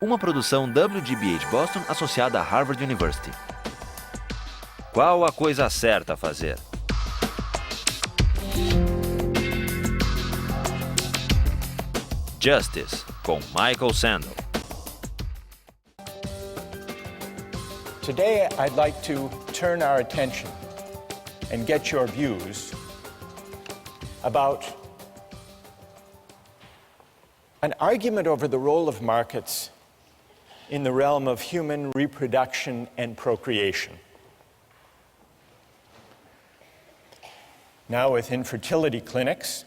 Uma produção WGBH Boston associada a Harvard University. Qual a coisa certa a fazer? Justice, com Michael Sandel. Today, I'd like to turn our attention and get your views about an argument over the role of markets in the realm of human reproduction and procreation. Now, with infertility clinics,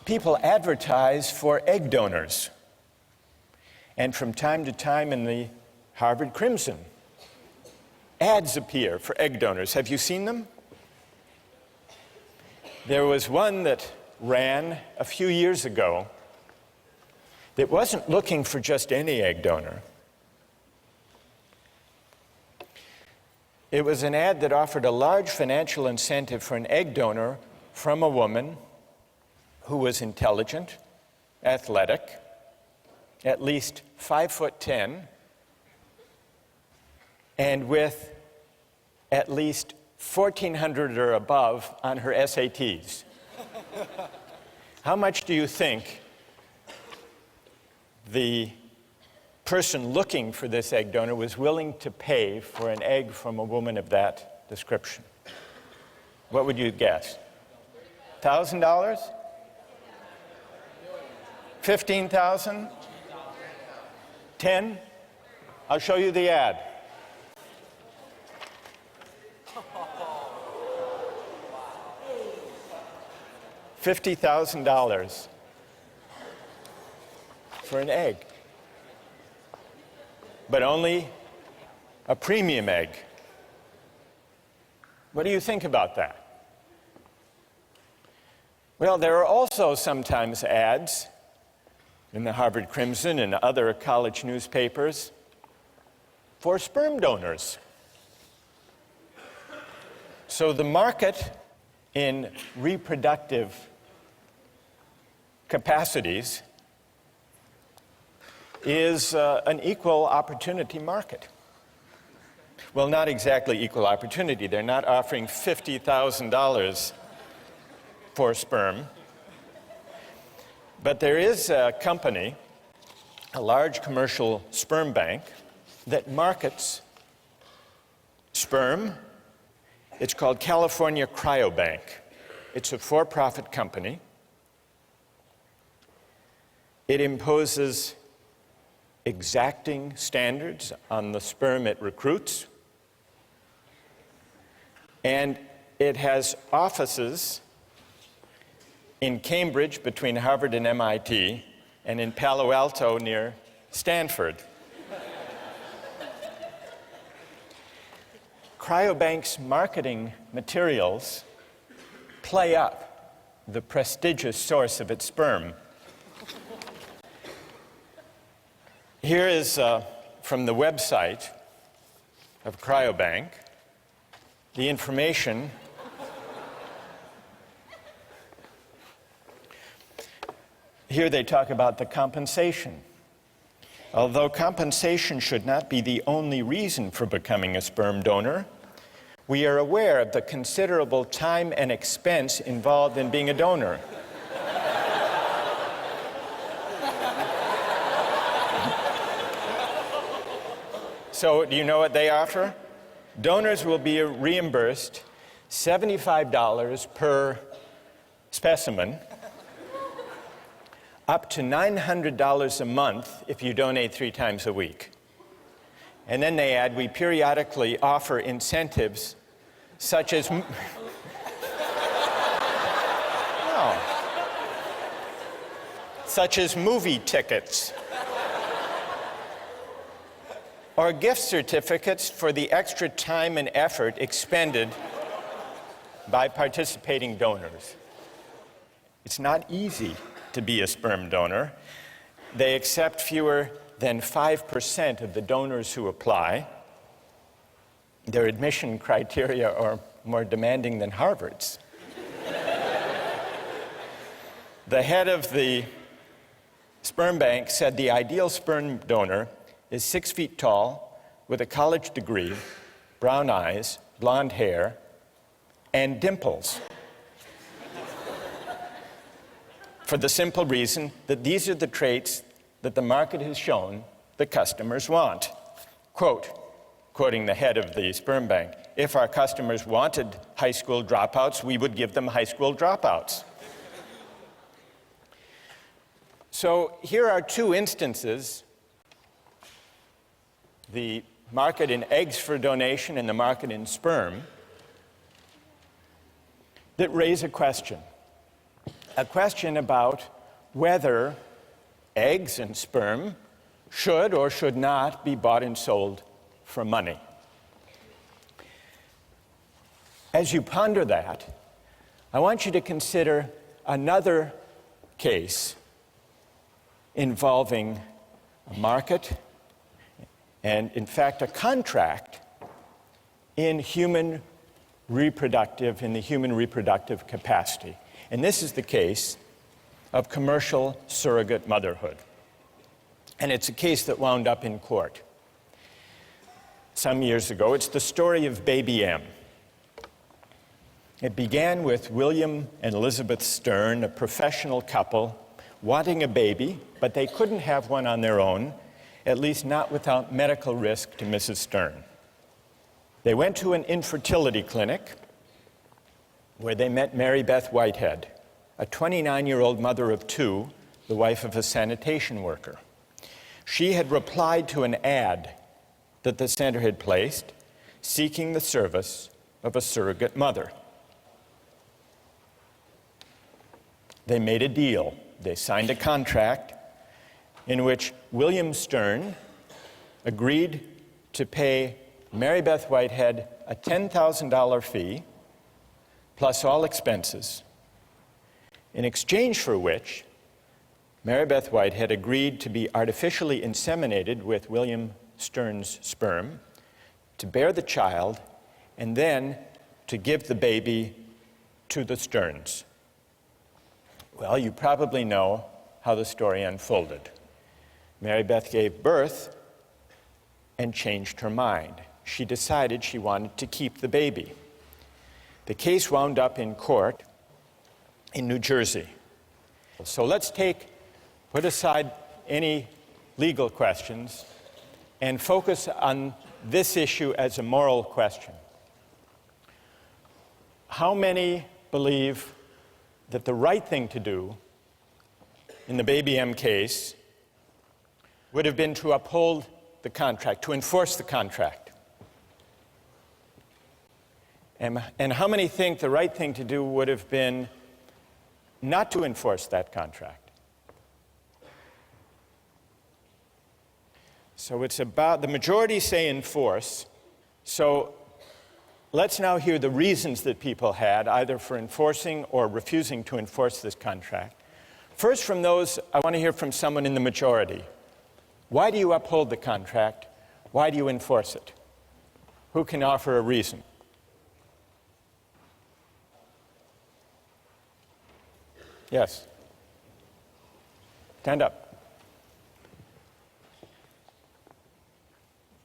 people advertise for egg donors. And from time to time in the Harvard Crimson, ads appear for egg donors. Have you seen them? There was one that ran a few years ago that wasn't looking for just any egg donor. It was an ad that offered a large financial incentive for an egg donor from a woman who was intelligent, athletic, at least 5'10", and with at least 1,400 or above on her SATs. How much do you think the person looking for this egg donor was willing to pay for an egg from a woman of that description? What would you guess? $1,000? 15,000? 10? I'll show you the ad. $50,000 for an egg, but only a premium egg. What do you think about that? Well, there are also sometimes ads in the Harvard Crimson and other college newspapers for sperm donors. So the market in reproductive capacities is an equal opportunity market. Well, not exactly equal opportunity. They're not offering $50,000 for sperm. But there is a company, a large commercial sperm bank, that markets sperm. It's called California Cryobank. It's a for-profit company. It imposes exacting standards on the sperm it recruits. And it has offices in Cambridge between Harvard and MIT, and in Palo Alto near Stanford. Cryobank's marketing materials play up the prestigious source of its sperm. Here is from the website of Cryobank the information. Here they talk about the compensation. Although compensation should not be the only reason for becoming a sperm donor, we are aware of the considerable time and expense involved in being a donor. So, do you know what they offer? Donors will be reimbursed $75 per specimen, up to $900 a month if you donate 3 times a week. And then they add, we periodically offer incentives such as such as movie tickets or gift certificates for the extra time and effort expended by participating donors. It's not easy to be a sperm donor. They accept fewer than 5% of the donors who apply. Their admission criteria are more demanding than Harvard's. The head of the sperm bank said the ideal sperm donor is 6 feet tall, with a college degree, brown eyes, blonde hair, and dimples. For the simple reason that these are the traits that the market has shown the customers want. Quoting the head of the sperm bank, if our customers wanted high school dropouts, we would give them high school dropouts. So here are two instances, the market in eggs for donation and the market in sperm, that raise a question about whether eggs and sperm should or should not be bought and sold for money. As you ponder that, I want you to consider another case involving a market and, in fact, a contract in the human reproductive capacity. And this is the case of commercial surrogate motherhood. And it's a case that wound up in court some years ago. It's the story of Baby M. It began with William and Elizabeth Stern, a professional couple, wanting a baby, but they couldn't have one on their own, at least not without medical risk to Mrs. Stern. They went to an infertility clinic where they met Mary Beth Whitehead, a 29-year-old mother of two, the wife of a sanitation worker. She had replied to an ad that the center had placed, seeking the service of a surrogate mother. They made a deal. They signed a contract in which William Stern agreed to pay Mary Beth Whitehead a $10,000 fee plus all expenses, in exchange for which Mary Beth Whitehead agreed to be artificially inseminated with William Stern's sperm, to bear the child, and then to give the baby to the Sterns. Well, you probably know how the story unfolded. Mary Beth gave birth and changed her mind. She decided she wanted to keep the baby. The case wound up in court in New Jersey. So let's put aside any legal questions and focus on this issue as a moral question. How many believe that the right thing to do in the Baby M case would have been to uphold the contract, to enforce the contract? And how many think the right thing to do would have been not to enforce that contract? So it's about, the majority say enforce. So let's now hear the reasons that people had, either for enforcing or refusing to enforce this contract. First, from those, I want to hear from someone in the majority. Why do you uphold the contract? Why do you enforce it? Who can offer a reason? Yes. Stand up.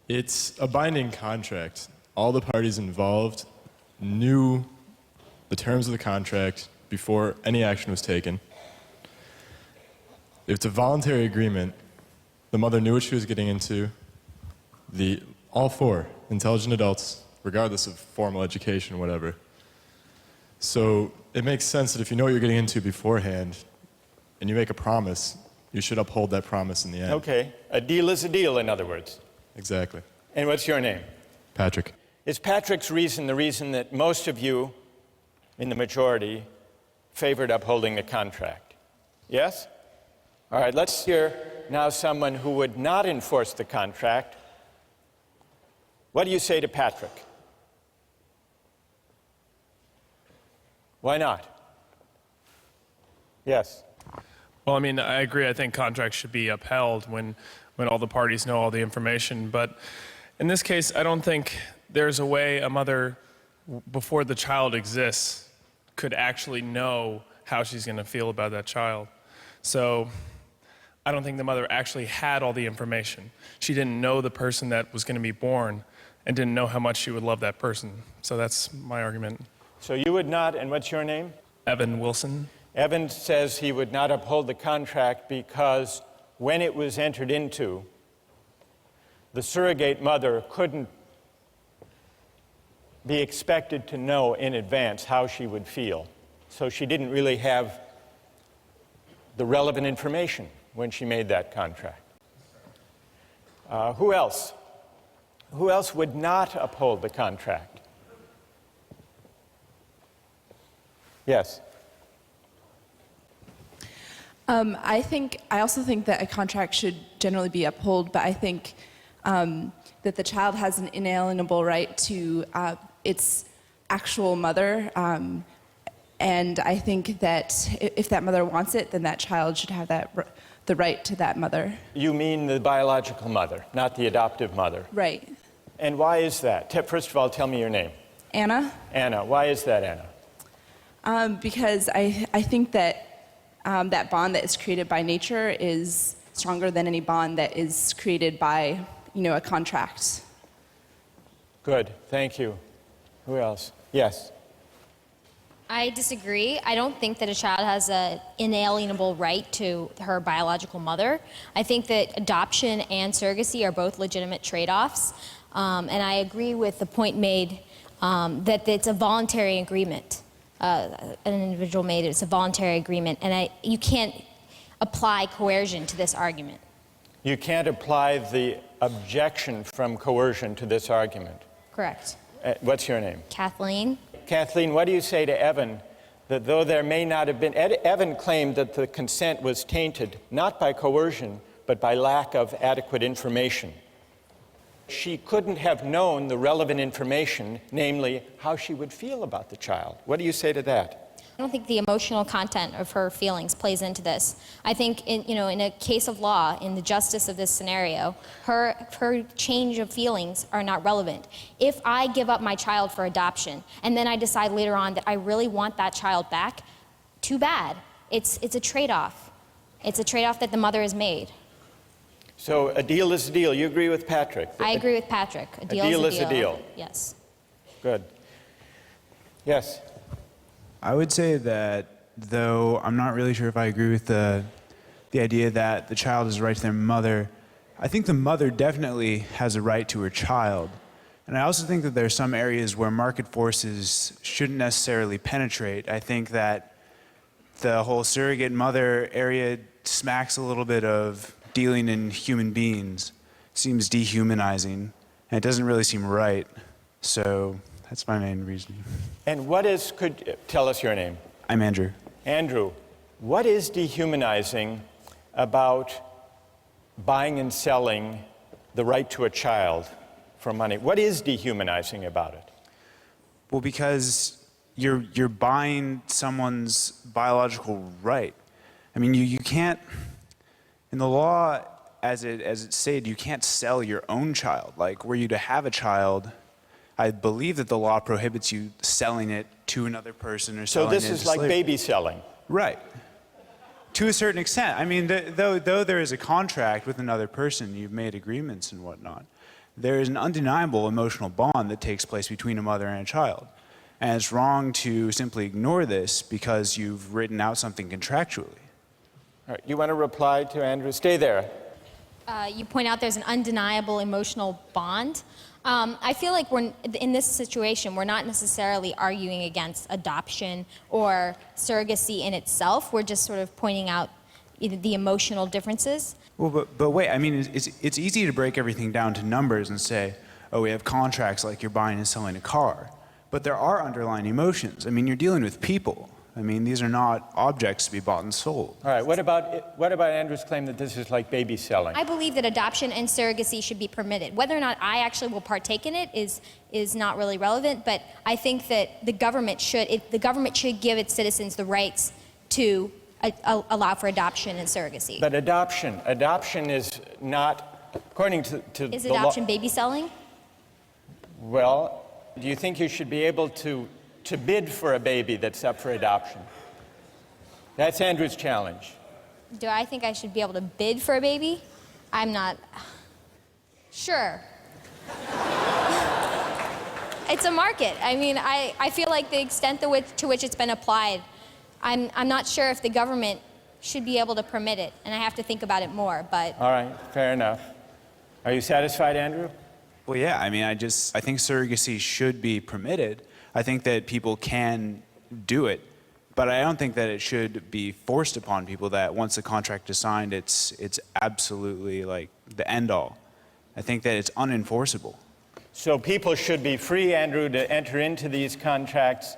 It's a binding contract. All the parties involved knew the terms of the contract before any action was taken. It's a voluntary agreement. The mother knew what she was getting into. All four intelligent adults, regardless of formal education, whatever. So it makes sense that if you know what you're getting into beforehand and you make a promise, you should uphold that promise in the end. Okay. A deal is a deal, in other words. Exactly. And what's your name? Patrick. Is Patrick's reason the reason that most of you in the majority favored upholding the contract? Yes? All right, let's hear now someone who would not enforce the contract. What do you say to Patrick? Why not? Yes. Well, I mean, I agree. I think contracts should be upheld when all the parties know all the information. But in this case, I don't think there's a way a mother, before the child exists, could actually know how she's going to feel about that child. So I don't think the mother actually had all the information. She didn't know the person that was going to be born and didn't know how much she would love that person. So that's my argument. So you would not, and what's your name? Evan Wilson. Evan says he would not uphold the contract because when it was entered into, the surrogate mother couldn't be expected to know in advance how she would feel. So she didn't really have the relevant information when she made that contract. Who else? Who else would not uphold the contract? Yes. I also think that a contract should generally be upheld, but I think that the child has an inalienable right to its actual mother, and I think that if that mother wants it, then that child should have the right to that mother. You mean the biological mother, not the adoptive mother? Right. And why is that? First of all, tell me your name. Anna? Anna. Why is that, Anna? Because I think that that bond that is created by nature is stronger than any bond that is created by, a contract. Good. Thank you. Who else? Yes. I disagree. I don't think that a child has an inalienable right to her biological mother. I think that adoption and surrogacy are both legitimate trade-offs. And I agree with the point made that it's a voluntary agreement. An individual made it. It's a voluntary agreement. And you can't apply coercion to this argument. You can't apply the objection from coercion to this argument. Correct. What's your name? Kathleen? Kathleen, what do you say to Evan that though there may not have been, Evan claimed that the consent was tainted not by coercion, but by lack of adequate information. She couldn't have known the relevant information, namely how she would feel about the child. What do you say to that? I don't think the emotional content of her feelings plays into this. I think in a case of law, in the justice of this scenario, her change of feelings are not relevant. If I give up my child for adoption and then I decide later on that I really want that child back, too bad. It's a trade-off. It's a trade-off that the mother has made. So a deal is a deal. You agree with Patrick? I agree with Patrick. A deal is a deal. Yes. Good. Yes. I would say that, though I'm not really sure if I agree with the idea that the child has a right to their mother, I think the mother definitely has a right to her child. And I also think that there are some areas where market forces shouldn't necessarily penetrate. I think that the whole surrogate mother area smacks a little bit of dealing in human beings. It seems dehumanizing, and it doesn't really seem right. So that's my main reasoning. And tell us your name. I'm Andrew. Andrew, what is dehumanizing about buying and selling the right to a child for money? What is dehumanizing about it? Well, because you're buying someone's biological right. I mean, you can't, in the law, as it's stated, you can't sell your own child. Like, were you to have a child, I believe that the law prohibits you selling it to another person or selling it So this into is like slavery. baby selling. Right. To a certain extent. I mean, though there is a contract with another person, you've made agreements and whatnot, there is an undeniable emotional bond that takes place between a mother and a child. And it's wrong to simply ignore this because you've written out something contractually. All right, you want to reply to Andrew? Stay there. You point out there's an undeniable emotional bond. I feel like in this situation, we're not necessarily arguing against adoption or surrogacy in itself. We're just sort of pointing out the emotional differences. Well, but wait, I mean, it's easy to break everything down to numbers and say, oh, we have contracts like you're buying and selling a car. But there are underlying emotions. I mean, you're dealing with people. I mean, these are not objects to be bought and sold. All right, what about Andrew's claim that this is like baby selling? I believe that adoption and surrogacy should be permitted. Whether or not I actually will partake in it is not really relevant, but I think that the government should give its citizens the rights to allow for adoption and surrogacy. But adoption is not, according to Is the law. adoption baby selling? Well, do you think you should be able to bid for a baby that's up for adoption? That's Andrew's challenge. Do I think I should be able to bid for a baby? I'm not. Sure. It's a market. I mean, I feel like the extent to which it's been applied, I'm not sure if the government should be able to permit it, and I have to think about it more, but... All right, fair enough. Are you satisfied, Andrew? Well, yeah, I mean, I think surrogacy should be permitted. I think that people can do it, but I don't think that it should be forced upon people that once the contract is signed, it's absolutely like the end all. I think that it's unenforceable. So people should be free, Andrew, to enter into these contracts,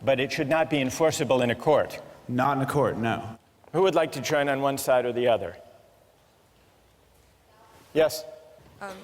but it should not be enforceable in a court. Not in a court, no. Who would like to join on one side or the other? Yes?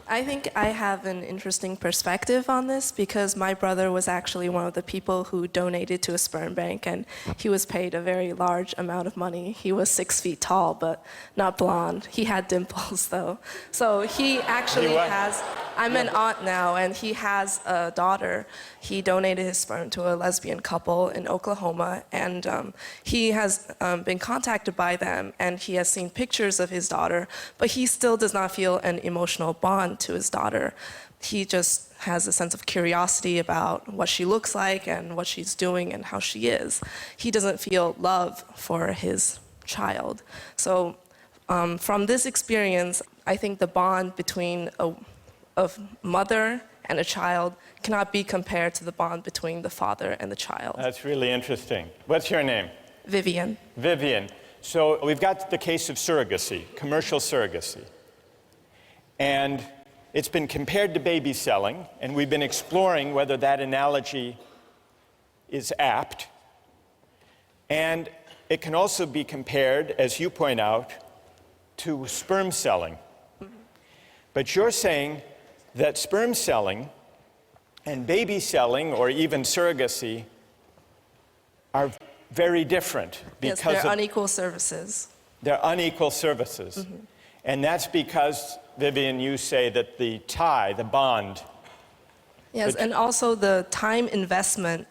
I think I have an interesting perspective on this because my brother was actually one of the people who donated to a sperm bank, and he was paid a very large amount of money. He was 6 feet tall, but not blonde. He had dimples, though. So he actually has... I'm an aunt now, and he has a daughter. He donated his sperm to a lesbian couple in Oklahoma, and he has been contacted by them, and he has seen pictures of his daughter, but he still does not feel an emotional bond to his daughter. He just has a sense of curiosity about what she looks like and what she's doing and how she is. He doesn't feel love for his child. So from this experience, I think the bond between a mother and a child cannot be compared to the bond between the father and the child. That's really interesting. What's your name? Vivian. Vivian. So we've got the case of surrogacy, commercial surrogacy. And it's been compared to baby selling, and we've been exploring whether that analogy is apt. And it can also be compared, as you point out, to sperm selling. But you're saying that sperm selling and baby selling, or even surrogacy, are very different because yes, they're unequal services. They're unequal services. Mm-hmm. And that's because, Vivian, you say that the tie, the bond... Yes, and also the time investment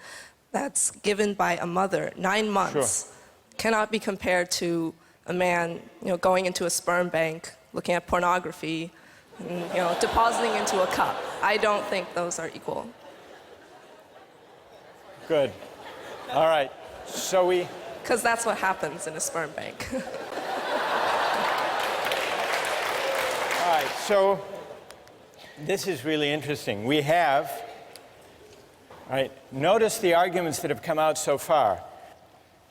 that's given by a mother, 9 months, cannot be compared to a man, going into a sperm bank, looking at pornography, and, depositing into a cup. I don't think those are equal. Good. All right. So we... Because that's what happens in a sperm bank. All right. So this is really interesting. We have... All right. Notice the arguments that have come out so far.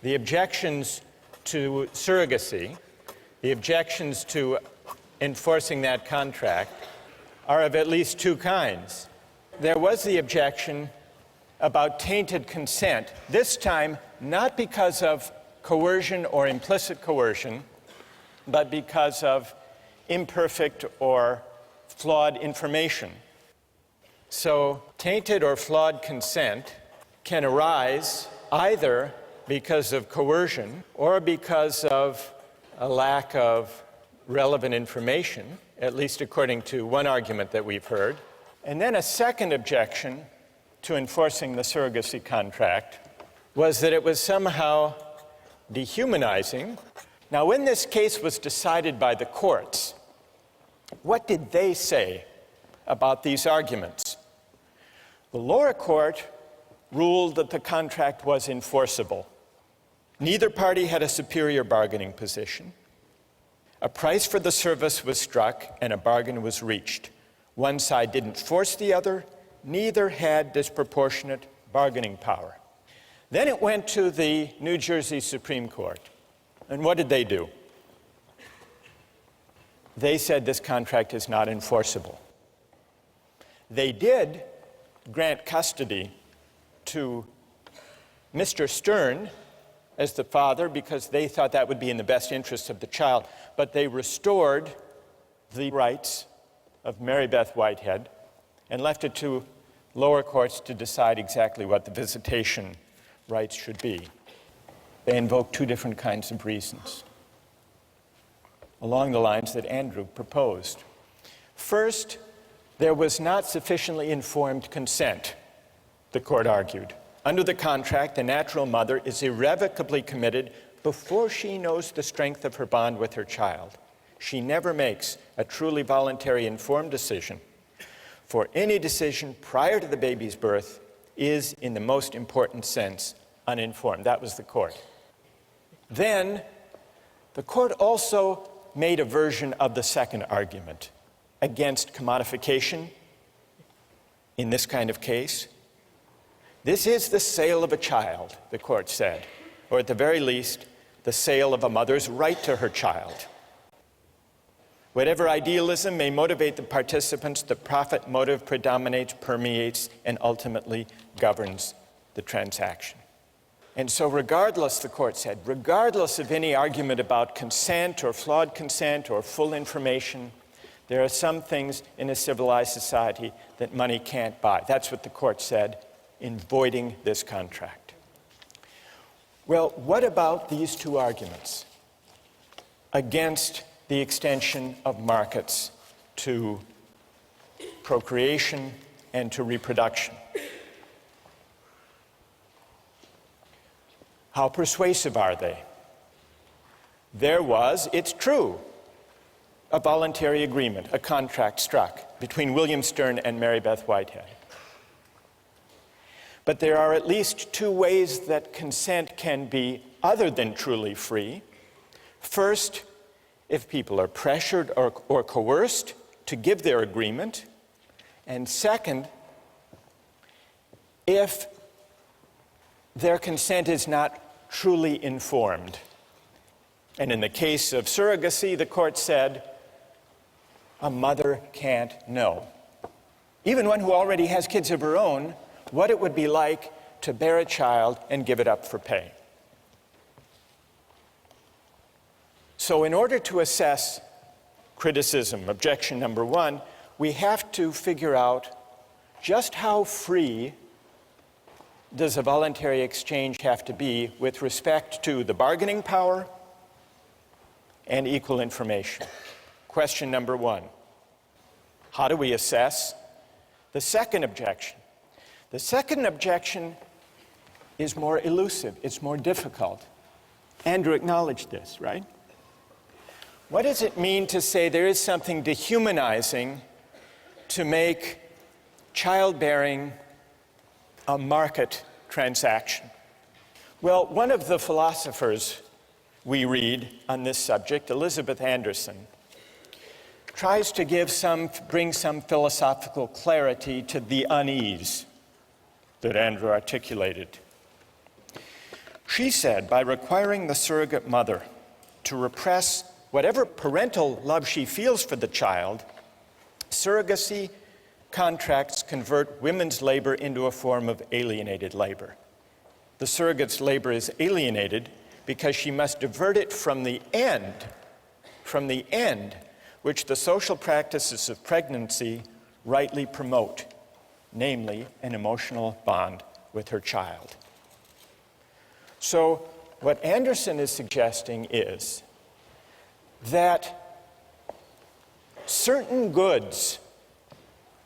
The objections to surrogacy, the objections to enforcing that contract are of at least two kinds. There was the objection about tainted consent, this time not because of coercion or implicit coercion, but because of imperfect or flawed information. So tainted or flawed consent can arise either because of coercion or because of a lack of relevant information, at least according to one argument that we've heard. And then a second objection to enforcing the surrogacy contract was that it was somehow dehumanizing. Now, when this case was decided by the courts, what did they say about these arguments? The lower court ruled that the contract was enforceable. Neither party had a superior bargaining position. A price for the service was struck and a bargain was reached. One side didn't force the other, neither had disproportionate bargaining power. Then it went to the New Jersey Supreme Court. And what did they do? They said this contract is not enforceable. They did grant custody to Mr. Stern as the father because they thought that would be in the best interest of the child, but they restored the rights of Mary Beth Whitehead and left it to lower courts to decide exactly what the visitation rights should be. They invoked two different kinds of reasons along the lines that Andrew proposed. First, there was not sufficiently informed consent, the court argued. Under the contract, the natural mother is irrevocably committed before she knows the strength of her bond with her child, she never makes a truly voluntary informed decision, for any decision prior to the baby's birth is, in the most important sense, uninformed. That was the court. Then, the court also made a version of the second argument against commodification in this kind of case. This is the sale of a child, the court said, or at the very least, the sale of a mother's right to her child. Whatever idealism may motivate the participants, the profit motive predominates, permeates, and ultimately governs the transaction. And so regardless, the court said, regardless of any argument about consent or flawed consent or full information, there are some things in a civilized society that money can't buy. That's what the court said in voiding this contract. Well, what about these two arguments against the extension of markets to procreation and to reproduction? How persuasive are they? There was, it's true, a voluntary agreement, a contract struck between William Stern and Mary Beth Whitehead. But there are at least two ways that consent can be other than truly free. First, if people are pressured or coerced to give their agreement. And second, if their consent is not truly informed. And in the case of surrogacy, the court said, a mother can't know, even one who already has kids of her own, what it would be like to bear a child and give it up for pay. So in order to assess criticism, objection number one, we have to figure out just how free does a voluntary exchange have to be with respect to the bargaining power and equal information? Question number one. How do we assess the second objection? The second objection is more elusive, it's more difficult. Andrew acknowledged this, right? What does it mean to say there is something dehumanizing to make childbearing a market transaction? Well, one of the philosophers we read on this subject, Elizabeth Anderson, tries to bring some philosophical clarity to the unease that Andrew articulated. She said, by requiring the surrogate mother to repress whatever parental love she feels for the child, surrogacy contracts convert women's labor into a form of alienated labor. The surrogate's labor is alienated because she must divert it from the end which the social practices of pregnancy rightly promote, namely an emotional bond with her child. So what Anderson is suggesting is that certain goods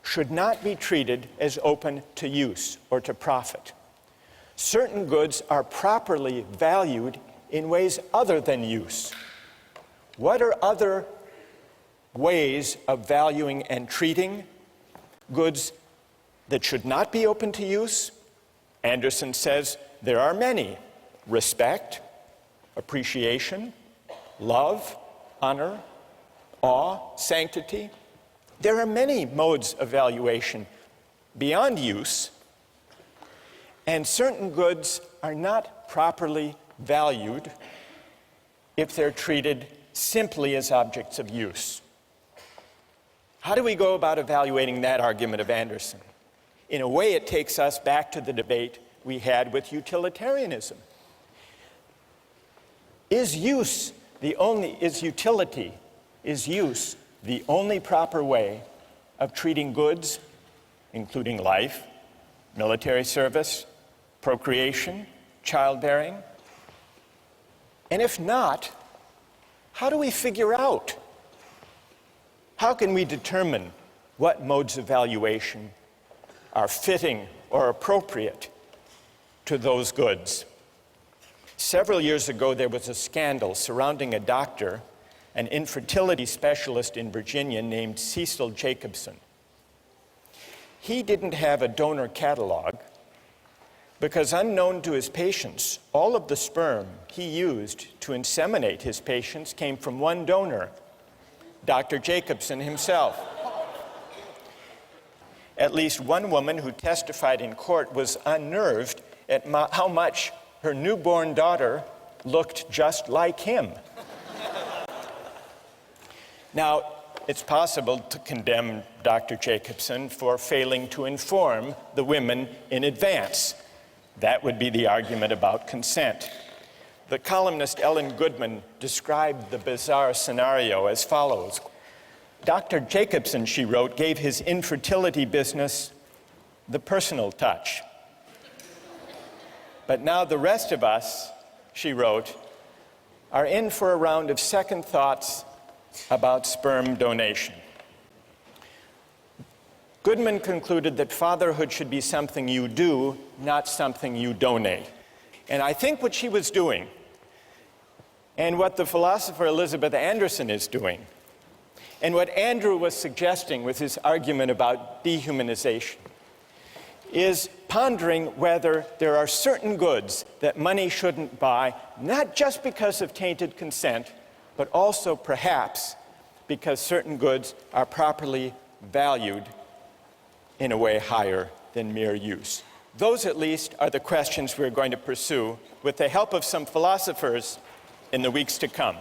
should not be treated as open to use or to profit. Certain goods are properly valued in ways other than use. What are other ways of valuing and treating goods that should not be open to use? Anderson says there are many: respect, appreciation, love, honor, awe, sanctity. There are many modes of valuation beyond use, and certain goods are not properly valued if they're treated simply as objects of use. How do we go about evaluating that argument of Anderson? In a way, it takes us back to the debate we had with utilitarianism. Is use the only proper way of treating goods, including life, military service, procreation, childbearing? And if not, how do we figure out? How can we determine what modes of valuation are fitting or appropriate to those goods? Several years ago, there was a scandal surrounding a doctor, an infertility specialist in Virginia named Cecil Jacobson. He didn't have a donor catalog because, unknown to his patients, all of the sperm he used to inseminate his patients came from one donor, Dr. Jacobson himself. At least one woman who testified in court was unnerved at how much her newborn daughter looked just like him. Now, it's possible to condemn Dr. Jacobson for failing to inform the women in advance. That would be the argument about consent. The columnist Ellen Goodman described the bizarre scenario as follows. Dr. Jacobson, she wrote, gave his infertility business the personal touch. But now the rest of us, she wrote, are in for a round of second thoughts about sperm donation. Goodman concluded that fatherhood should be something you do, not something you donate. And I think what she was doing, and what the philosopher Elizabeth Anderson is doing, and what Andrew was suggesting with his argument about dehumanization, is pondering whether there are certain goods that money shouldn't buy, not just because of tainted consent, but also perhaps because certain goods are properly valued in a way higher than mere use. Those, at least, are the questions we're going to pursue with the help of some philosophers in the weeks to come.